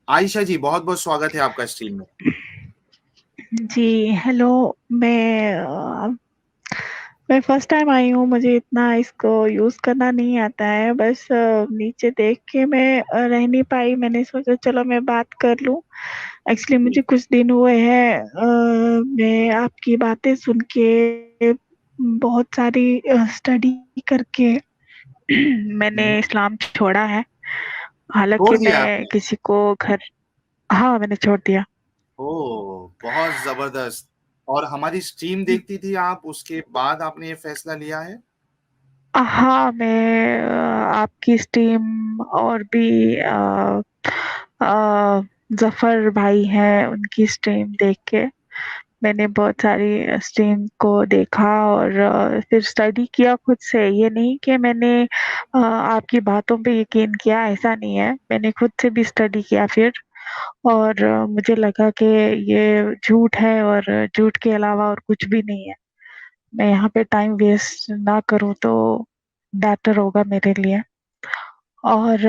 आयशा जी, बहुत-बहुत स्वागत है आपका स्ट्रीम में। जी, हेलो। मैं मैं फर्स्ट टाइम आई हूँ, मुझे इतना इसको यूज़ करना नहीं आता है। बस नीचे देख के मैं रह नहीं पाई, मैंने सोचा चलो मैं बात कर लूँ। एक्चुअली जी। मुझे कुछ दिन हुए हैं, मैं आपकी बातें सुन के बहुत सारी स्टडी करके हुँ, मैंने इस्लाम छोड़ा है। छोड़ हालाँकि दिया मैं आपने? किसी को घर हाँ, मैंने छोड़ दिया। ओह! बहुत ज़बरदस्त। और हमारी स्ट्रीम देखती थी आप, उसके बाद आपने ये फैसला लिया है? हाँ, मैं आपकी स्ट्रीम और भी ज़फ़र भाई हैं, उनकी स्ट्रीम देख के मैंने बहुत सारी स्ट्रीम को देखा और फिर स्टडी किया खुद से। ये नहीं कि मैंने आपकी बातों पे यकीन किया, ऐसा नहीं है। मैंने खुद से भी स्टडी किया फिर और मुझे लगा कि ये झूठ है और झूठ के अलावा और कुछ भी नहीं है। मैं यहाँ पे टाइम वेस्ट ना करूँ तो बेटर होगा मेरे लिए। और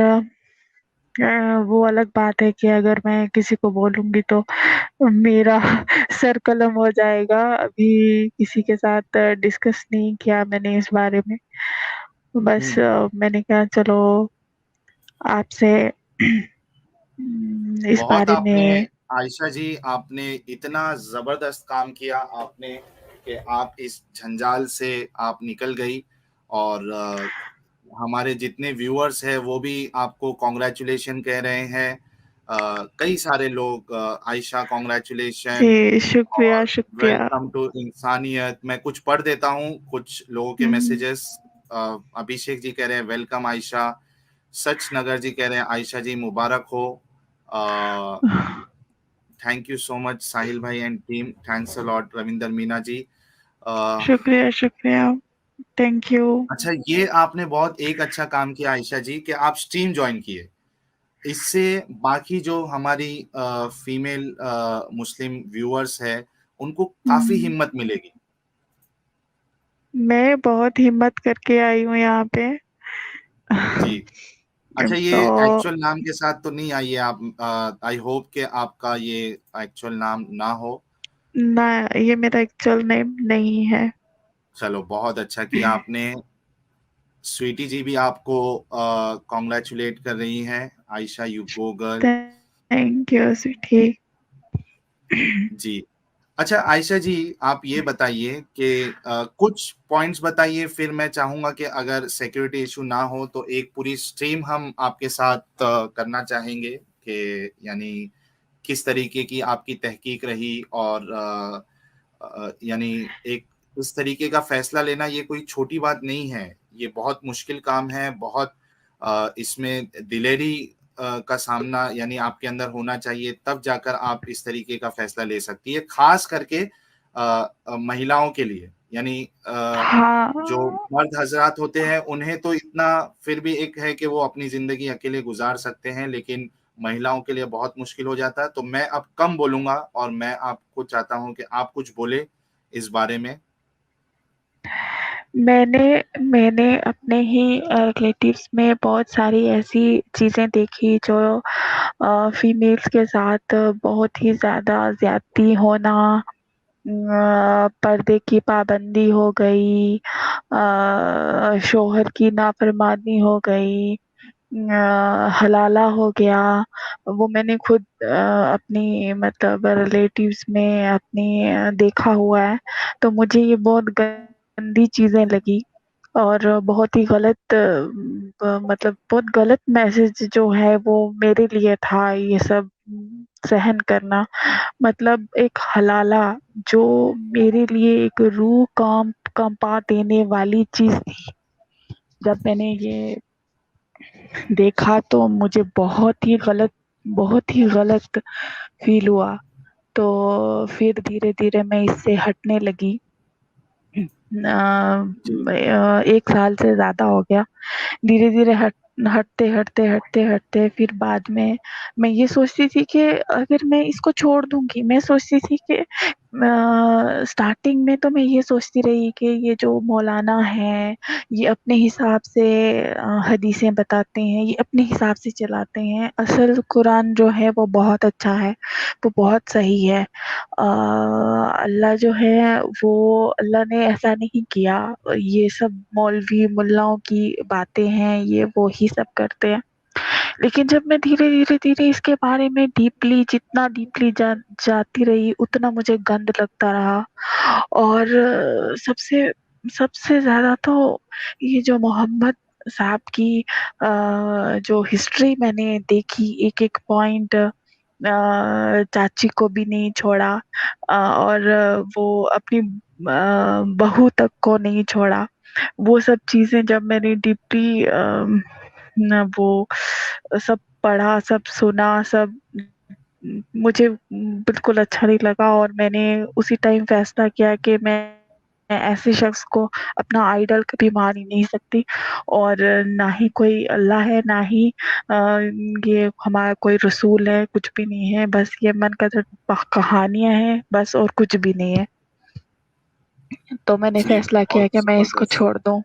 वो अलग बात है कि अगर मैं किसी को बोलूँगी तो मेरा सर कलम हो जाएगा। अभी किसी के साथ डिस्कस नहीं किया मैंने इस बारे में। बस हुँ, मैंने कहा चलो आपसे इस बहुत बारे आपने में। आयशा जी, आपने इतना ज़बरदस्त काम किया आपने कि आप इस जंजाल से आप निकल गई और हमारे जितने व्यूअर्स हैं वो भी आपको कांग्रेचुलेशन कह रहे हैं। कई सारे लोग आयशा कांग्रेचुलेशन जी, शुक्रिया, और शुक्रिया। वेलकम टू इंसानियत। मैं कुछ पढ़ देता हूँ कुछ लोगों के हुँ, मैसेजेस। अभिषेक जी कह रहे हैं वेलकम आयशा। सच नगर जी कह रहे हैं आयशा जी मुबारक हो। Thank you so much Sahil भाई and team, thanks a lot Ravinder Meena ji. Uh, शुक्रिया, शुक्रिया। Thank you. अच्छा, ये आपने बहुत एक अच्छा काम किया आयशा जी कि आप स्ट्रीम ज्वाइन किए। इससे बाकी जो हमारी फीमेल मुस्लिम व्यूअर्स है उनको काफी हुँ, हिम्मत मिलेगी। मैं बहुत हिम्मत करके आई हूँ यहाँ पे। जी। अच्छा, ये तो एक्चुअल नाम के साथ तो नहीं आई है आप? आई होप कि आपका ये एक्चुअल नाम ना हो। ना, ये मेरा एक्चुअल नेम नहीं है। चलो, बहुत अच्छा किया आपने। स्वीटी जी भी आपको कॉन्ग्रेचुलेट कर रही हैं। Ayesha you go girl. Thank you sweety. जी। अच्छा आयशा जी, आप ये बताइए कि कुछ पॉइंट्स बताइए, फिर मैं चाहूँगा कि अगर सिक्योरिटी इश्यू ना हो तो एक पूरी स्ट्रीम हम आपके साथ करना चाहेंगे कि यानी किस तरीके की आपकी तहकीक रही और यानी एक इस तरीके का फैसला लेना ये कोई छोटी बात नहीं है। ये बहुत मुश्किल काम है, बहुत इसमें दिलेरी का सामना यानी आपके अंदर होना चाहिए, तब जाकर आप इस तरीके का फैसला ले सकती है, खास करके महिलाओं के लिए। यानी हाँ, जो मर्द हज़रात होते हैं उन्हें तो इतना फिर भी एक है कि वो अपनी ज़िंदगी अकेले गुज़ार सकते हैं, लेकिन महिलाओं के लिए बहुत मुश्किल हो जाता है। तो मैं अब कम बोलूँगा और मैं आपको चाहता हूँ कि आप कुछ बोलें इस बारे में। मैंने मैंने अपने ही रिलेटिव्स में बहुत सारी ऐसी चीज़ें देखी जो फीमेल्स के साथ बहुत ही ज़्यादा ज़्यादती होना, पर्दे की पाबंदी हो गई, शौहर की नाफरमानी हो गई, हलाला हो गया। वो मैंने खुद अपनी मतलब रिलेटिव्स में अपनी देखा हुआ है। तो मुझे ये बहुत गंदी चीज़ें लगी और बहुत ही गलत मतलब बहुत गलत मैसेज जो है वो मेरे लिए था ये सब सहन करना। मतलब एक हलाला जो मेरे लिए एक रूह कंपा देने वाली चीज़ थी। जब मैंने ये देखा तो मुझे बहुत ही गलत फ़ील हुआ। तो फिर धीरे-धीरे मैं इससे हटने लगी। 1 साल से ज़्यादा हो गया। धीरे-धीरे हटते फिर बाद में मैं ये सोचती थी कि अगर मैं इसको छोड़ दूंगी, मैं सोचती थी कि स्टार्टिंग में तो मैं ये सोचती रही कि ये जो मौलाना है ये अपने हिसाब से हदीसें बताते हैं, ये अपने हिसाब से चलाते हैं। असल कुरान जो है वो बहुत अच्छा है, वो बहुत सही है। अल्लाह जो है वो, अल्लाह ने ऐसा नहीं किया। ये सब मौलवी मुल्लाओं की बातें हैं, ये वो ही सब करते हैं। लेकिन जब मैं धीरे धीरे इसके बारे में डीपली, जितना डीपली जाती रही उतना मुझे गंद लगता रहा। और सबसे सबसे ज्यादा तो ये जो मोहम्मद साहब की जो हिस्ट्री मैंने देखी, एक एक पॉइंट, चाची को भी नहीं छोड़ा, और वो अपनी बहू तक को नहीं छोड़ा। वो सब चीजें जब मैंने डीपली न वो सब पढ़ा, सब सुना, सब मुझे बिल्कुल अच्छा नहीं लगा। और मैंने उसी टाइम फैसला किया कि मैं ऐसे शख्स को अपना आइडल कभी मान ही नहीं सकती। और ना ही कोई अल्लाह है, ना ही अ, ये हमारा कोई रसूल है, कुछ भी नहीं है। बस ये मन का कहानियां हैं बस, और कुछ भी नहीं है। तो मैंने जी, फैसला किया बहुत कि मैं इसको जबरदस्त, छोड़ दूं।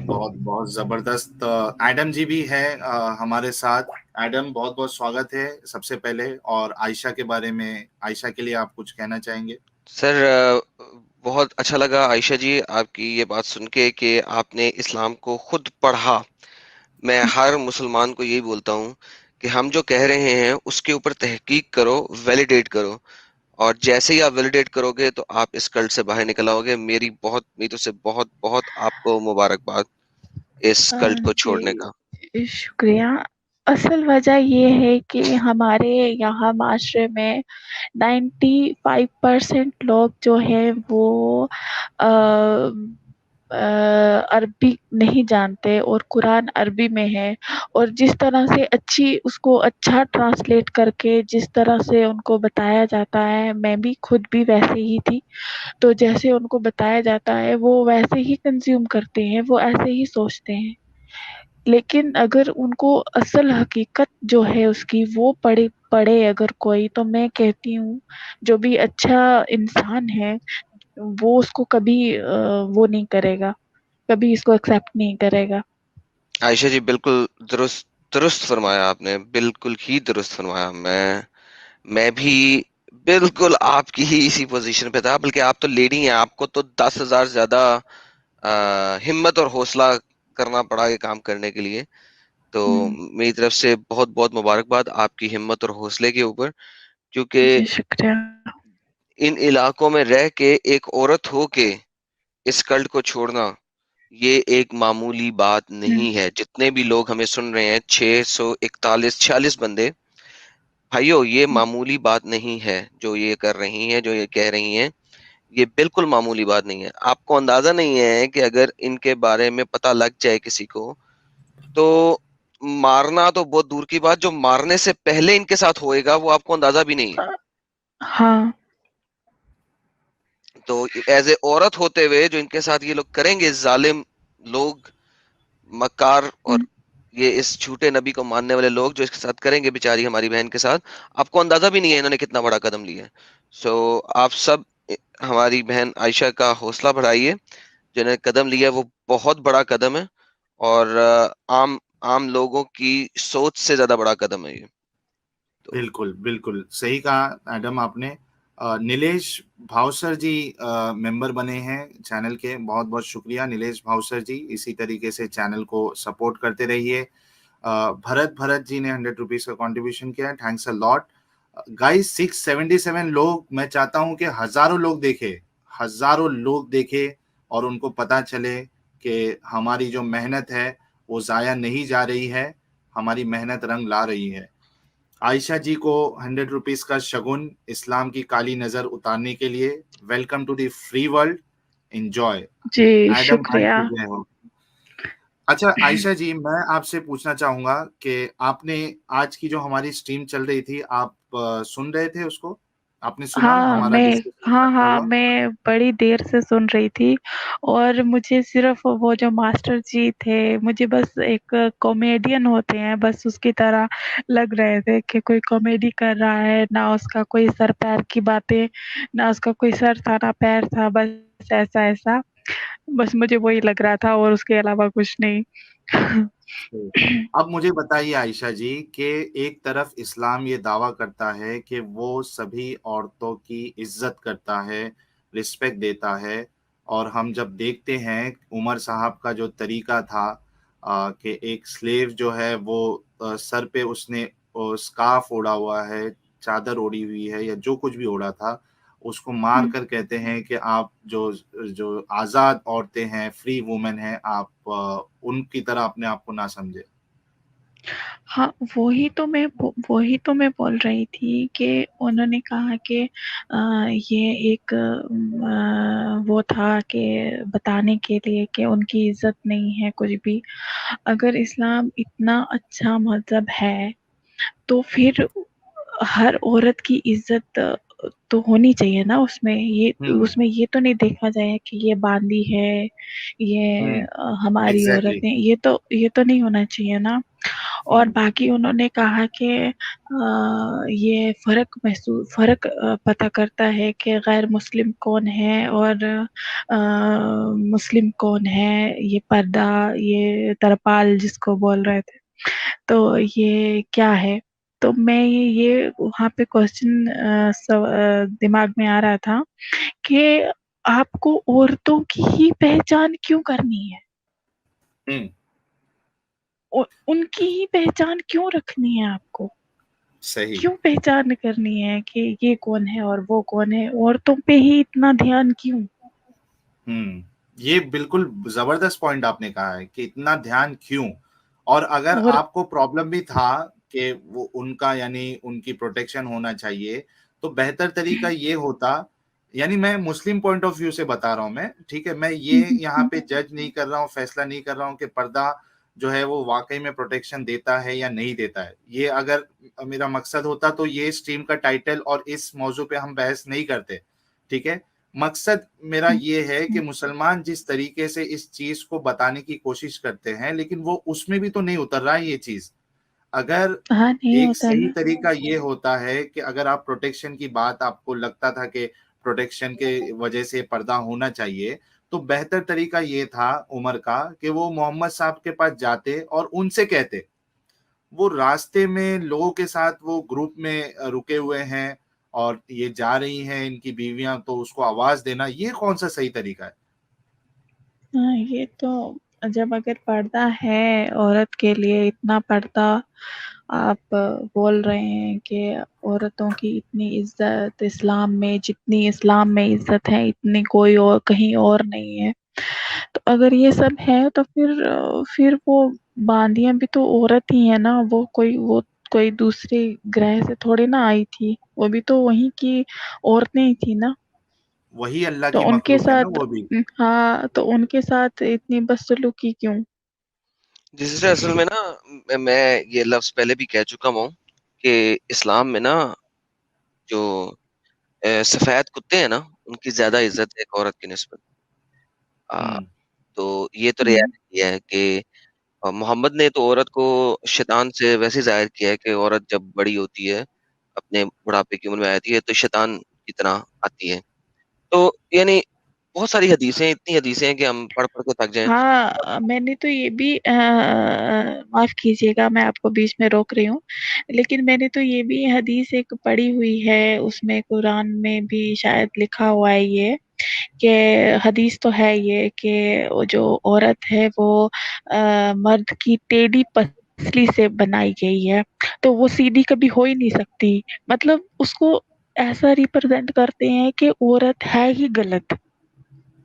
बहुत बहुत जबरदस्त। एडम जी भी है हमारे साथ। एडम, बहुत बहुत स्वागत है सबसे पहले। और आयशा के बारे में, आयशा के लिए आप कुछ कहना चाहेंगे? सर, बहुत अच्छा लगा आयशा जी आपकी ये बात सुन के कि आपने इस्लाम को खुद पढ़ा। मैं हर मुसलमान को यही बोलता हूँ कि हम जो कह रहे हैं उसके ऊपर तहकीक करो, वैलिडेट करो। और जैसे ही आप वैलिडेट करोगे तो आप इस कल्ट से बाहर निकल आओगे। मेरी तरफ से बहुत बहुत आपको मुबारकबाद इस कल्ट को छोड़ने का। जी शुक्रिया। असल वजह ये है कि हमारे यहाँ माशरे में 95% लोग जो हैं वो अ, अरबी नहीं जानते, और कुरान अरबी में है। और जिस तरह से अच्छी उसको अच्छा ट्रांसलेट करके जिस तरह से उनको बताया जाता है, मैं भी खुद भी वैसे ही थी। तो जैसे उनको बताया जाता है वो वैसे ही कंज्यूम करते हैं, वो ऐसे ही सोचते हैं। लेकिन अगर उनको असल हकीकत जो है उसकी वो पढ़े पढ़े अगर कोई, तो मैं कहती हूँ जो भी अच्छा इंसान है वो उसको कभी वो नहीं करेगा, कभी इसको एक्सेप्ट नहीं करेगा। आयशा जी, बिल्कुल दुरुस्त दुरुस्त फरमाया आपने, बिल्कुल ही दुरुस्त फरमाया। मैं भी बिल्कुल आपकी ही इसी पोजीशन पे था। बल्कि आप तो लेडी हैं, आपको तो 10,000 ज्यादा हिम्मत और हौसला करना पड़ा ये काम करने के लिए। तो हम्म, मेरी तरफ से बहुत बहुत मुबारकबाद आपकी हिम्मत और हौसले के ऊपर। क्योंकि जी शुक्रिया। इन इलाकों में रह के एक औरत हो के इस कल्ट को छोड़ना, ये एक मामूली बात हम्म, नहीं है। जितने भी लोग हमें सुन रहे हैं, 641 46 बंदे, भाइयों, ये हम्म, मामूली बात नहीं है जो ये कर रही हैं, जो ये कह रही हैं। ये बिल्कुल मामूली बात नहीं है। आपको अंदाजा नहीं है कि अगर इनके बारे में पता लग जाए किसी को, तो मारना तो बहुत दूर की बात, जो मारने से पहले इनके साथ होएगा वो आपको अंदाजा भी नहीं है। हाँ। तो एज ए औरत होते हुए जो इनके साथ ये लोग करेंगे, जालिम लोग, मक्कार, और हम्म, ये इस झूठे नबी को मानने वाले लोग जो इसके साथ करेंगे बेचारी हमारी बहन के साथ, आपको अंदाजा भी नहीं है इन्होंने कितना बड़ा कदम लिया है। सो आप सब हमारी बहन आयशा का हौसला बढ़ाइए। जो इन्होंने कदम लिया है वो बहुत बड़ा कदम है। और आम आम लोगों की सोच से ज्यादा बड़ा कदम है ये। तो बिल्कुल, बिल्कुल सही कहा एडम आपने। नीलेश भावसर जी मेंबर बने हैं चैनल के। बहुत बहुत शुक्रिया नीलेश भावसर जी, इसी तरीके से चैनल को सपोर्ट करते रहिए। भरत भरत जी ने 100 रुपीज का कंट्रीब्यूशन किया है, थैंक्स अ लॉट। गाइस, 677 लोग, मैं चाहता हूं कि हजारों लोग देखे, हजारों लोग देखे, और उनको पता चले कि हमारी जो मेहनत है वो जाया नहीं जा रही है, हमारी मेहनत रंग ला रही है। आयशा जी को 100 रुपीज का शगुन, इस्लाम की काली नजर उतारने के लिए। Welcome to the free world, enjoy. जी एडम भाई शुक्रिया। की जय हो। अच्छा आयशा जी, मैं आपसे पूछना चाहूंगा कि आपने आज की जो हमारी स्ट्रीम चल रही थी, आप सुन रहे थे उसको? आपने सुना हमारा डिस्कशन कब से हाँ, हुआ? मैं बड़ी देर से सुन रही थी और मुझे सिर्फ़ वो जो मास्टर जी थे, मुझे बस एक कॉमेडियन होते हैं, बस उसकी तरह लग रहे थे कि कोई कॉमेडी कर रहा है, ना उसका कोई सर-पैर की बातें, ना उसका कोई सर था, ना पैर था, बस ऐसा-ऐसा। बस मुझे वही लग रहा था और उसके अलावा कुछ नहीं। सही। अब मुझे बताइए आयशा जी कि एक तरफ इस्लाम ये दावा करता है कि वो सभी औरतों की इज्जत करता है, रिस्पेक्ट देता है, और हम जब देखते हैं उमर साहब का जो तरीका था कि एक स्लेव जो है वो सर पे उसने स्कार्फ ओढ़ा हुआ है, चादर ओढ़ी हुई है या जो कुछ भी ओढ़ा था, उसको मार हुँ। कर कहते हैं कि आप जो जो आज़ाद औरतें हैं, फ्री वुमेन हैं, आप उनकी तरह अपने आप को ना समझें। हाँ, वही तो मैं बोल रही थी कि उन्होंने कहा कि ये एक वो था कि बताने के लिए कि उनकी इज़्ज़त नहीं है कुछ भी। अगर इस्लाम इतना अच्छा मज़हब है, तो फिर हर औरत की इज़्ज़त तो होनी चाहिए ना उसमें। हुँ, उसमें ये तो नहीं देखा जाए कि ये बांदी है, ये हुँ, हमारी औरत एग्ज़ैक्टली। है, ये तो नहीं होना चाहिए ना। और हुँ, बाकी उन्होंने कहा कि ये फ़र्क पता करता है कि गैर मुस्लिम कौन है और मुस्लिम कौन है, ये पर्दा, ये तरपाल जिसको बोल रहे थे। तो ये क्या है? तो मैं ये वहाँ पे क्वेश्चन दिमाग में आ रहा था कि आपको औरतों की ही पहचान क्यों करनी है? हुँ, उनकी ही पहचान क्यों रखनी है आपको? सही। क्यों पहचान करनी है कि ये कौन है और वो कौन है? औरतों पे ही इतना ध्यान क्यों? हुँ, ये बिल्कुल ज़बरदस्त पॉइंट आपने कहा है कि इतना ध्यान क्यों? और अगर और आपको प्रॉब्लम भी था कि वो उनका यानी उनकी प्रोटेक्शन होना चाहिए, तो बेहतर तरीका ये होता, यानी मैं मुस्लिम पॉइंट ऑफ व्यू से बता रहा हूँ मैं, ठीक है? मैं ये हुँ, हुँ, यहाँ हुँ। पे जज नहीं कर रहा हूँ, फैसला नहीं कर रहा हूँ कि पर्दा जो है वो वाक़ई में प्रोटेक्शन देता है या नहीं देता है। ये अगर मेरा मकसद होता तो ये स्ट्रीम का टाइटल और इस मौज़ू पे हम बहस नहीं करते, ठीक है? मकसद मेरा हुँ, ये है कि हुँ। मुसलमान जिस तरीके से इस चीज़ को बताने की कोशिश करते हैं, लेकिन वो उसमें भी तो नहीं उतर रहा है ये चीज़। अगर हाँ, नहीं एक होता सही ना। तरीका ये होता है कि अगर आप प्रोटेक्शन की बात आपको लगता था कि प्रोटेक्शन के वजह से पर्दा होना चाहिए, तो बेहतर तरीका ये था उमर का कि वो मोहम्मद साहब के पास जाते और उनसे कहते। वो रास्ते में लोगों के साथ वो ग्रुप में रुके हुए हैं और ये जा रही हैं इनकी बीवियाँ, तो उसको आवाज़ देना, ये कौन-सा सही तरीका है? हाँ, ये तो जब अगर पर्दा है औरत के लिए इतना पर्दा आप बोल रहे हैं कि औरतों की इतनी इज़्ज़त इस्लाम में जितनी इस्लाम में इज़्ज़त है इतनी कोई और कहीं और नहीं है। तो अगर ये सब है तो फिर वो बांदियाँ भी तो औरत ही है ना, वो कोई दूसरे ग्रह से थोड़ी ना आई थी, वो भी तो वहीं की औरतें ही थी ना। वही अल्लाह तो की उनके मखलूक है ना साथ वो भी। हाँ, तो उनके साथ इतनी बदसलूकी क्यों? जिससे असल में ना मैं ये लफ्ज़ पहले भी कह चुका हूँ कि इस्लाम में ना जो सफ़ेद कुत्ते हैं ना, उनकी ज़्यादा इज़्ज़त है एक औरत की निस्बत। अ, हुँ, तो ये तो हुँ। रियलिटी है कि मोहम्मद ने तो औरत को शैतान से वैसे ज़ाहिर किया है कि औरत जब बड़ी होती है, अपने बुढ़ापे की उम्र में आती है, तो शैतान की तरह आती है। तो यानी बहुत सारी हदीसें, इतनी हदीसें हैं कि हम पढ़-पढ़ के थक जाएँ। हाँ, मैंने तो ये भी माफ़ कीजिएगा मैं आपको बीच में रोक रही हूँ, लेकिन मैंने तो ये भी हदीस एक पढ़ी हुई है, उसमें कुरान में भी शायद लिखा हुआ है ये, कि हदीस तो है ये कि वो जो औरत है वो मर्द की टेढ़ी पसली से बनाई गई है, तो वो सीधी कभी हो ही नहीं सकती। मतलब उसको ऐसा रिप्रेज़ेंट करते हैं कि औरत है ही गलत,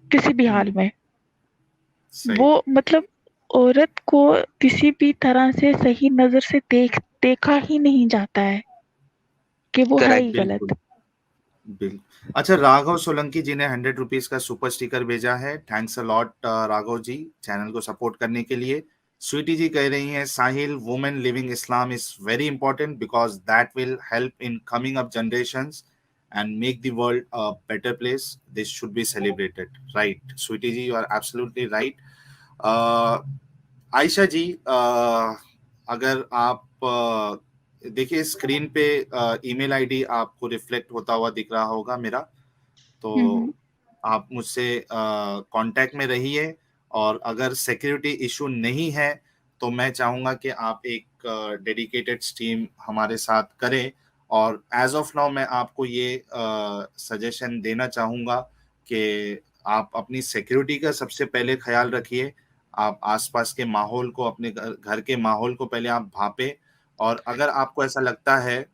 किसी भी हुँ, हाल में। वो सही। मतलब औरत को किसी भी तरह से सही नज़र से देखा ही नहीं जाता है कि वो है करेक्ट। ही बिल्कुल, गलत। अच्छा, राघव सोलंकी जी ने ₹100 का सुपर स्टिकर भेजा है। Thanks a lot Raghav ji, channel को सपोर्ट करने के लिए। स्वीटी जी कह रही हैं, Sahil, women living Islam is very important because that will help in coming up generations. and make the world a better place. This should be celebrated, right? Sweetie ji, you are absolutely right. Ayesha ji, अगर आप देखिए screen पे email ID आपको reflect होता हुआ दिख रहा होगा मेरा, तो आप मुझसे कांटेक्ट में रहिए, और अगर सिक्योरिटी इशू नहीं है तो मैं चाहूँगा कि आप एक डेडिकेटेड स्ट्रीम हमारे साथ करें। और एज ऑफ नाउ मैं आपको ये सजेशन देना चाहूँगा कि आप अपनी सिक्योरिटी का सबसे पहले ख्याल रखिए। आप आसपास के माहौल को, अपने घर के माहौल को पहले आप भापें, और अगर आपको ऐसा लगता है।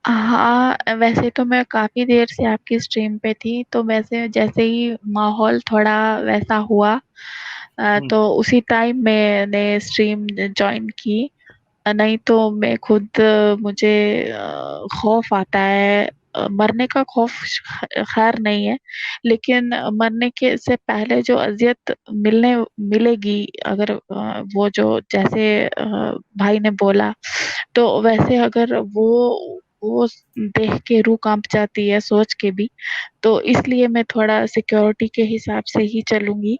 हाँ, वैसे तो मैं काफ़ी देर से आपकी स्ट्रीम पे थी, तो वैसे जैसे ही माहौल थोड़ा वैसा हुआ तो उसी टाइम मैंने स्ट्रीम जॉइन की। नहीं तो मैं खुद मुझे खौफ आता है, मरने का खौफ खैर नहीं है, लेकिन मरने के से पहले जो अज़ियत मिलेगी, अगर वो जो जैसे भाई ने बोला, तो वैसे अगर वो देख के रूह काँप जाती है सोच के भी, तो इसलिए मैं थोड़ा सिक्योरिटी के हिसाब से ही चलूँगी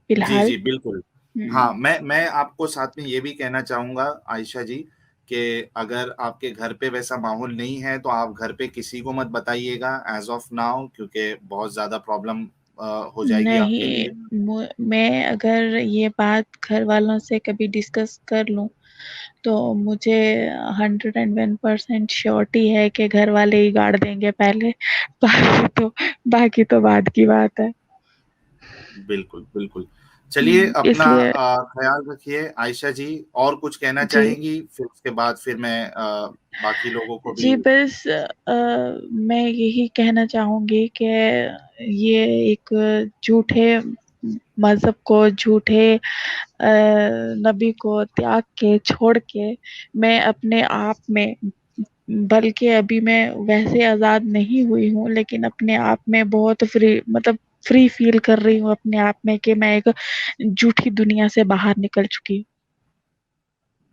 जी, फिलहाल। जी, बिल्कुल। हाँ, मैं आपको साथ में ये भी कहना चाहूँगा आयशा जी, कि अगर आपके घर पे वैसा माहौल नहीं है तो आप घर पे किसी को मत बताइएगा एज़ ऑफ नाउ, क्योंकि बहुत ज़्यादा प्रॉब्लम हो जाएगी आपके नहीं, लिए। मैं अगर ये बात घर वालों से कभी डिस्कस कर लूँ, तो मुझे 101% श्योरिटी है कि घर वाले ही गाड़ देंगे पहले, बाकी तो बाद की बात है। बिल्कुल, बिल्कुल। चलिए अपना इसलिए ख़्याल रखिए आयशा जी, और कुछ कहना जी। चाहेंगी? फिर उसके बाद फिर मैं बाकी लोगों को भी। जी, बस मैं यही कहना चाहूँगी कि ये एक झूठे मज़हब को, झूठे नबी को त्याग के, छोड़ के मैं अपने आप में, बल्कि अभी मैं वैसे आज़ाद नहीं हुई हूँ, लेकिन अपने आप में बहुत फ्री फ़ील कर रही हूँ अपने आप में कि मैं एक झूठी दुनिया से बाहर निकल चुकी हूँ।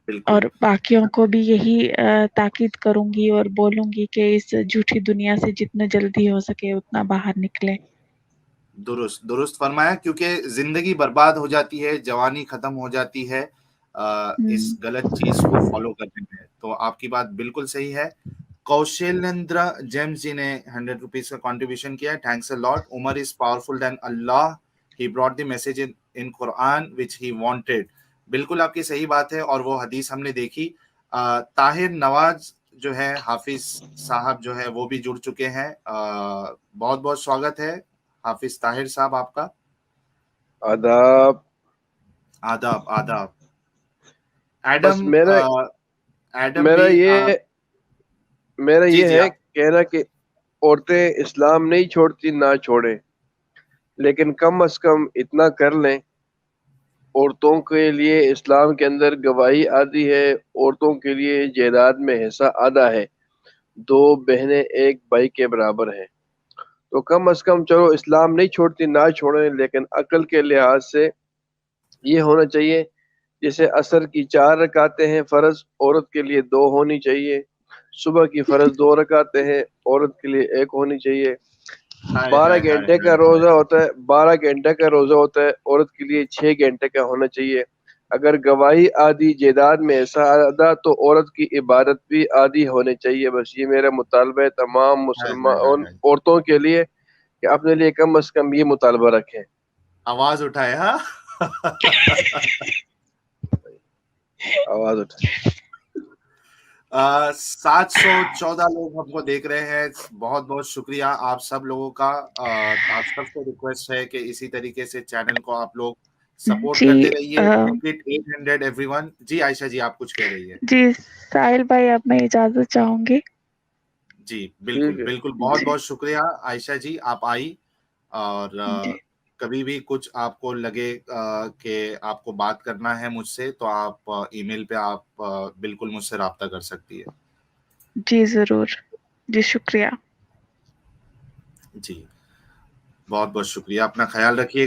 बिल्कुल। और बाकियों को भी यही ताकीद करूँगी और बोलूँगी कि इस झूठी दुनिया से जितना जल्दी हो सके उतना बाहर निकलें। दुरुस्त, दुरुस्त फरमाया, क्योंकि ज़िंदगी बर्बाद हो जाती है, जवानी खत्म हो जाती है इस गलत चीज़ को फ़ॉलो करने में। तो आपकी बात बिल्कुल सही है। कौशलेंद्र जेम्स जी ने ₹100 का कंट्रीब्यूशन किया है। Thanks a lot. Umar is powerful then Allah. He brought the message in Quran which he wanted. बिल्कुल आपकी सही बात है, और वो हदीस हमने देखी। ताहिर नवाज़ जो है, हाफिज़ साहब जो है, वो भी जुड़ चुके हैं। बहुत-बहुत स्वागत है हाफिज ताहिर साहब आपका। आदाब। आदाब, आदाब। बस एडम एडम मेरा भी जी, ये जी, है आप। कहना कि औरतें इस्लाम नहीं छोड़ती, ना छोड़े, लेकिन कम से कम इतना कर लें, औरतों के लिए इस्लाम के अंदर गवाही आदि है, औरतों के लिए जायदाद में हिस्सा आधा है, 2 बहनें एक भाई के बराबर हैं। तो कम से कम चलो इस्लाम नहीं छोड़ती, ना छोड़ें, लेकिन अकल के लिहाज से ये होना चाहिए, जैसे असर की 4 रकातें हैं फर्ज, औरत के लिए 2 होनी चाहिए। सुबह की फर्ज 2 रकातें हैं, औरत के लिए 1 होनी चाहिए। हाय 12 हाय हाय घंटे का हाय हाय। रोजा होता है, 12 घंटे का रोजा होता है, औरत के लिए 6 घंटे का होना चाहिए। अगर गवाही आदि जायदाद में ऐसा आधा, तो औरत की इबादत भी आदि होने चाहिए। बस ये मेरा मुतालबा है तमाम हाय हाय हाय मुसलमान हाय। औरतों के लिए कि अपने लिए कम से कम ये मुतालबा रखें। आवाज उठाए, हाँ। 714 लोग हमको देख रहे हैं। बहुत बहुत शुक्रिया आप सब लोगों का। आप सबसे रिक्वेस्ट है कि इसी तरीके से चैनल को आप लोग सपोर्ट जी करते रहिए। Make it 800 everyone. जी आयशा जी, आप कुछ कह रही है? जी, साहिल भाई, अब मैं इजाज़त चाहूँगी। जी, ठीक बिल्कुल, है। बिल्कुल। जी, बहुत-बहुत शुक्रिया आयशा जी, आप आई। और जी, कभी भी कुछ आपको लगे कि आपको बात करना है मुझसे, तो आप ईमेल पे आप बिल्कुल मुझसे राब्ता कर सकती है। जी, ज़रूर। जी, शुक्रिया। जी, बहुत-बहुत शुक्रिया। अपना ख़्याल रखिए।